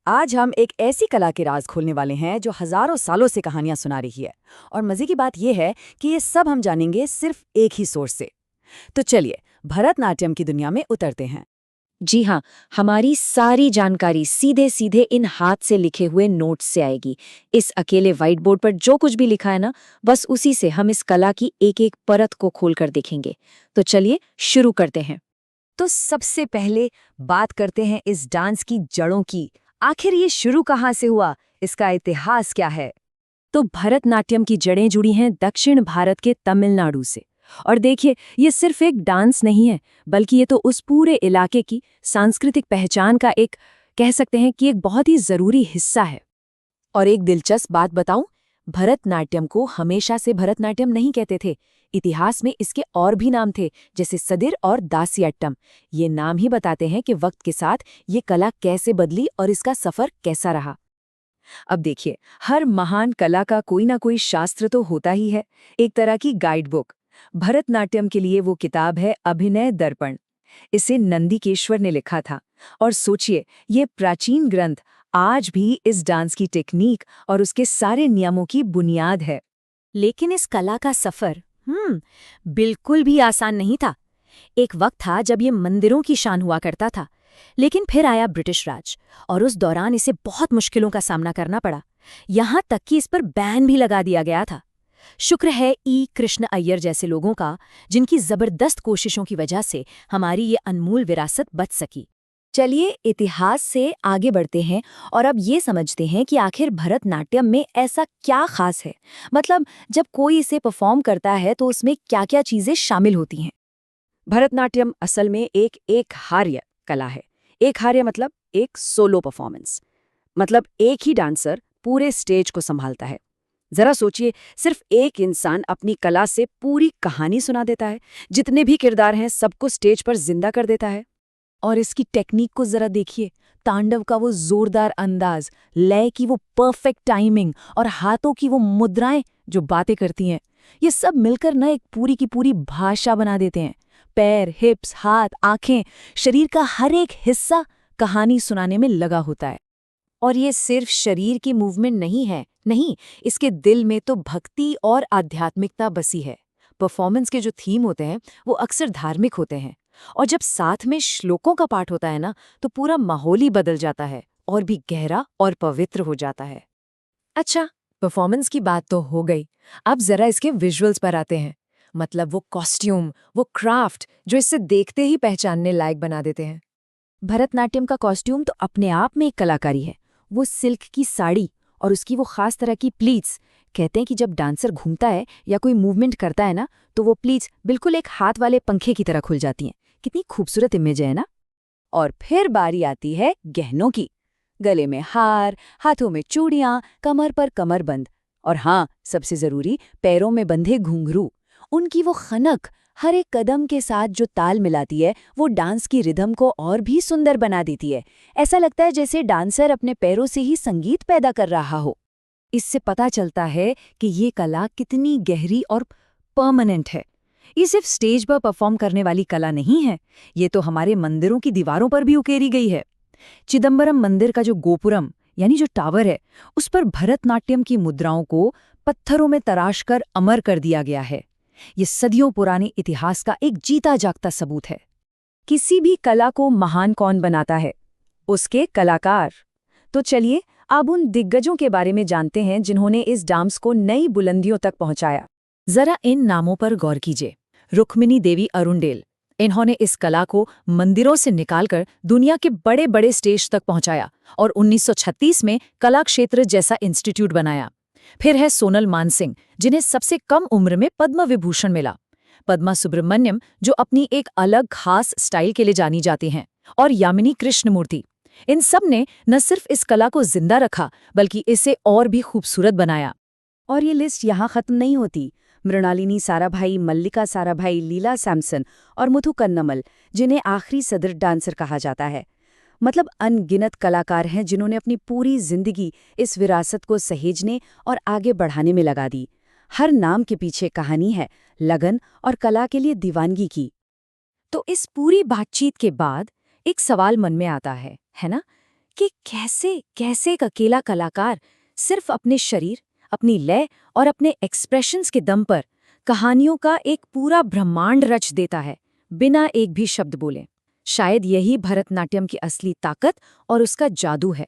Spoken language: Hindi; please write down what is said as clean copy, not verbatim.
आज हम एक ऐसी कला के राज खोलने वाले हैं जो हजारों सालों से कहानियां सुना रही है। और मजे की बात यह है कि ये सब हम जानेंगे सिर्फ एक ही सोर्स से। तो चलिए भरतनाट्यम की दुनिया में उतरते हैं। जी हाँ, हमारी सारी जानकारी सीधे सीधे इन हाथ से लिखे हुए नोट्स से आएगी। इस अकेले व्हाइट बोर्ड पर जो कुछ भी लिखा है ना, बस उसी से हम इस कला की एक एक परत को खोलकर देखेंगे। तो चलिए शुरू करते हैं। तो सबसे पहले बात करते हैं इस डांस की जड़ों की। आखिर ये शुरू कहाँ से हुआ, इसका इतिहास क्या है? तो भरतनाट्यम की जड़ें जुड़ी हैं दक्षिण भारत के तमिलनाडु से। और देखिए, ये सिर्फ एक डांस नहीं है, बल्कि ये तो उस पूरे इलाके की सांस्कृतिक पहचान का एक, कह सकते हैं कि एक बहुत ही जरूरी हिस्सा है। और एक दिलचस्प बात बताऊं, भरतनाट्यम को हमेशा से भरतनाट्यम नहीं कहते थे। इतिहास में इसके और भी नाम थे, जैसे सदिर और दासियट्टम। ये नाम ही बताते हैं कि वक्त के साथ ये कला कैसे बदली और इसका सफर कैसा रहा। अब देखिए, हर महान कला का कोई ना कोई शास्त्र तो होता ही है, एक तरह की गाइड बुक। भरतनाट्यम के लिए वो किताब है अभिनय दर्पण। इसे नंदिकेश्वर ने लिखा था। और सोचिए, ये प्राचीन ग्रंथ आज भी इस डांस की टेक्निक और उसके सारे नियमों की बुनियाद है। लेकिन इस कला का सफर बिल्कुल भी आसान नहीं था। एक वक्त था जब ये मंदिरों की शान हुआ करता था, लेकिन फिर आया ब्रिटिश राज और उस दौरान इसे बहुत मुश्किलों का सामना करना पड़ा। यहाँ तक कि इस पर बैन भी लगा दिया गया था। शुक्र है ई कृष्ण अय्यर जैसे लोगों का, जिनकी जबरदस्त कोशिशों की वजह से हमारी ये अनमोल विरासत बच सकी। चलिए इतिहास से आगे बढ़ते हैं और अब ये समझते हैं कि आखिर भरतनाट्यम में ऐसा क्या खास है। मतलब जब कोई इसे परफॉर्म करता है तो उसमें क्या-क्या चीजें शामिल होती हैं। भरतनाट्यम असल में एक हार्य कला है। एक हार्य मतलब एक सोलो परफॉर्मेंस। मतलब एक ही डांसर पूरे स्टेज को संभालता है। जरा सोचिए, सिर्फ एक इंसान अपनी कला से पूरी कहानी सुना देता है, जितने भी किरदार हैं सबको स्टेज पर जिंदा कर देता है। और इसकी टेक्निक को जरा देखिए, तांडव का वो जोरदार अंदाज, लय की वो परफेक्ट टाइमिंग और हाथों की वो मुद्राएं जो बातें करती हैं, ये सब मिलकर ना एक पूरी की पूरी भाषा बना देते हैं। पैर, हिप्स, हाथ, आंखें, शरीर का हर एक हिस्सा कहानी सुनाने में लगा होता है। और ये सिर्फ शरीर की मूवमेंट नहीं है, नहीं, इसके दिल में तो भक्ति और आध्यात्मिकता बसी है। परफॉर्मेंस के जो थीम होते हैं वो अक्सर धार्मिक होते हैं, और जब साथ में श्लोकों का पाठ होता है ना, तो पूरा माहौल ही बदल जाता है और भी गहरा और पवित्र हो जाता है। अच्छा, परफॉर्मेंस की बात तो हो गई। अब जरा इसके विजुअल्स पर आते हैं। मतलब वो कॉस्ट्यूम, वो क्राफ्ट जो इसे देखते ही पहचानने लायक बना देते हैं। भरतनाट्यम का कॉस्ट्यूम तो अपने आप में एक कलाकारी है। वो सिल्क की साड़ी और उसकी वो खास तरह की प्लीट्स। कहते हैं कि जब डांसर घूमता है या कोई मूवमेंट करता है ना, तो वो प्लीट्स बिल्कुल एक हाथ वाले पंखे की तरह खुल जाती हैं। कितनी खूबसूरत इमेज है ना। और फिर बारी आती है गहनों की। गले में हार, हाथों में चूड़ियां, कमर पर कमरबंद, और हाँ, सबसे जरूरी, पैरों में बंधे घुंघरू। उनकी वो खनक हर एक कदम के साथ जो ताल मिलाती है, वो डांस की रिदम को और भी सुंदर बना देती है। ऐसा लगता है जैसे डांसर अपने पैरों से ही संगीत पैदा कर रहा हो। इससे पता चलता है कि ये कला कितनी गहरी और परमानेंट है। ये सिर्फ स्टेज पर परफॉर्म करने वाली कला नहीं है, ये तो हमारे मंदिरों की दीवारों पर भी उकेरी गई है। चिदम्बरम मंदिर का जो गोपुरम यानी जो टावर है, उस पर भरतनाट्यम की मुद्राओं को पत्थरों में तराश कर अमर कर दिया गया है। ये सदियों पुराने इतिहास का एक जीता जागता सबूत है। किसी भी कला को महान कौन बनाता है? उसके कलाकार। तो चलिए अब उन दिग्गजों के बारे में जानते हैं जिन्होंने इस डांस को नई बुलंदियों तक पहुंचाया। जरा इन नामों पर गौर कीजिए। रुक्मिणी देवी अरुणडेल, इन्होंने इस कला को मंदिरों से निकालकर दुनिया के बड़े बड़े स्टेज तक पहुंचाया और 1936 में कला क्षेत्र जैसा इंस्टीट्यूट बनाया। फिर है सोनल मानसिंह, जिन्हें सबसे कम उम्र में पद्म विभूषण मिला। पद्मा सुब्रमण्यम, जो अपनी एक अलग खास स्टाइल के लिए जानी जाती हैं। और यामिनी कृष्णमूर्ति। इन सब ने न सिर्फ इस कला को जिंदा रखा, बल्कि इसे और भी खूबसूरत बनाया। और ये लिस्ट यहाँ खत्म नहीं होती। मृणालिनी साराभाई, मल्लिका साराभाई, लीला सैमसन और मुथु कन्नमल, जिन्हें आखिरी सदर डांसर कहा जाता है। मतलब अनगिनत कलाकार हैं जिन्होंने अपनी पूरी जिंदगी इस विरासत को सहेजने और आगे बढ़ाने में लगा दी। हर नाम के पीछे कहानी है, लगन और कला के लिए दीवानगी की। तो इस पूरी बातचीत के बाद एक सवाल मन में आता है ना, कि कैसे कैसे एक अकेला कलाकार सिर्फ अपने शरीर, अपनी लय और अपने एक्सप्रेशंस के दम पर कहानियों का एक पूरा ब्रह्मांड रच देता है, बिना एक भी शब्द बोले। शायद यही भरतनाट्यम की असली ताकत और उसका जादू है।